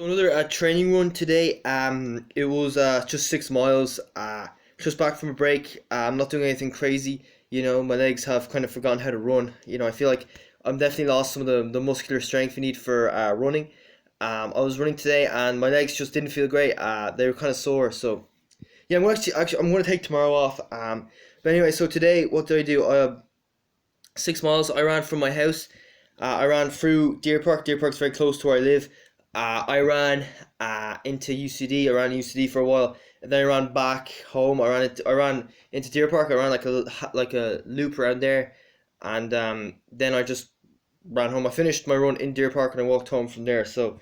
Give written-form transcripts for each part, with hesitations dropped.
Another training run today. It was just 6 miles. Just back from a break. I'm not doing anything crazy. My legs have kind of forgotten how to run. I feel like I'm definitely lost some of the muscular strength you need for running. I was running today and my legs just didn't feel great. They were kind of sore. So yeah, I'm going to take tomorrow off. But anyway, so today what did I do? 6 miles. I ran from my house. I ran through Deer Park. Deer Park's very close to where I live. I ran into UCD. I ran UCD for a while, and then I ran back home. I ran into Deer Park. I ran like a loop around there, and then I just ran home. I finished my run in Deer Park, and I walked home from there. So,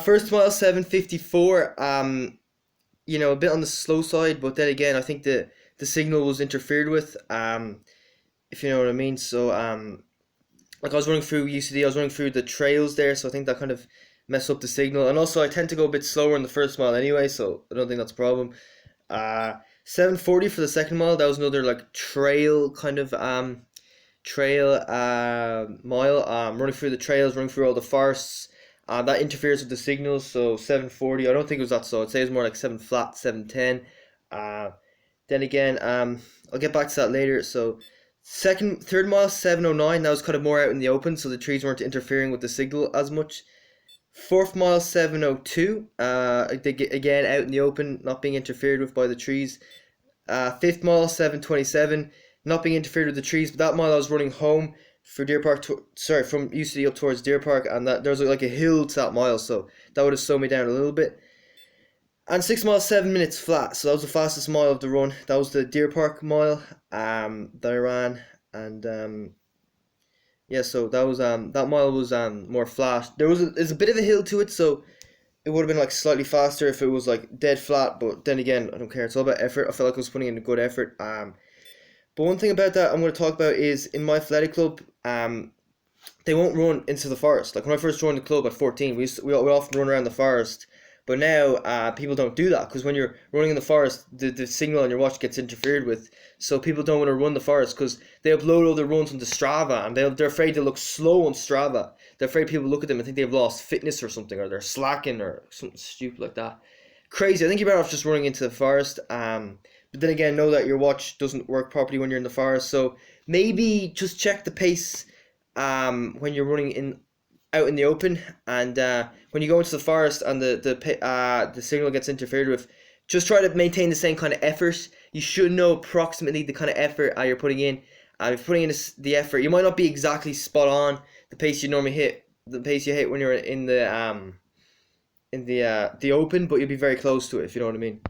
first mile 7:54. A bit on the slow side, but then again, I think the signal was interfered with. If you know what I mean. So like I was running through UCD, I was running through the trails there, so I think that kind of messed up the signal. And also I tend to go a bit slower in the first mile anyway, so I don't think that's a problem. 7:40 for the second mile. That was another like trail mile. Running through the trails, running through all the forests. That interferes with the signals, so 7:40. I don't think it was that slow. I'd say it was more like 7 flat, 7:10. Uh, then again, I'll get back to that later. So third mile 7:09. That was kind of more out in the open, so the trees weren't interfering with the signal as much. Fourth mile 7:02. Again out in the open, not being interfered with by the trees. Fifth mile 7:27. Not being interfered with the trees, but that mile I was running home for Deer Park. From UCD up towards Deer Park, and that there's like a hill to that mile, so that would have slowed me down a little bit. And 6 miles 7 minutes flat, so that was the fastest mile of the run. That was the Deer Park mile that I ran, and yeah, so that mile was more flat. There's a bit of a hill to it, so it would have been like slightly faster if it was like dead flat. But then again, I don't care. It's all about effort. I felt like I was putting in a good effort. But one thing about that I'm going to talk about is in my athletic club, they won't run into the forest. Like when I first joined the club at 14, we often run around the forest. But now people don't do that because when you're running in the forest, the signal on your watch gets interfered with. So people don't want to run the forest because they upload all their runs onto Strava, and they're afraid they look slow on Strava. They're afraid people look at them and think they've lost fitness or something, or they're slacking or something stupid like that. Crazy. I think you're better off just running into the forest. But then again, know that your watch doesn't work properly when you're in the forest. So maybe just check the pace when you're running in out in the open, and when you go into the forest and the signal gets interfered with, just try to maintain the same kind of effort. You should know approximately the kind of effort you're putting in. If you're putting in the effort, you might not be exactly spot on the pace you normally hit, the pace you hit when you're in the open, but you'll be very close to it, if you know what I mean.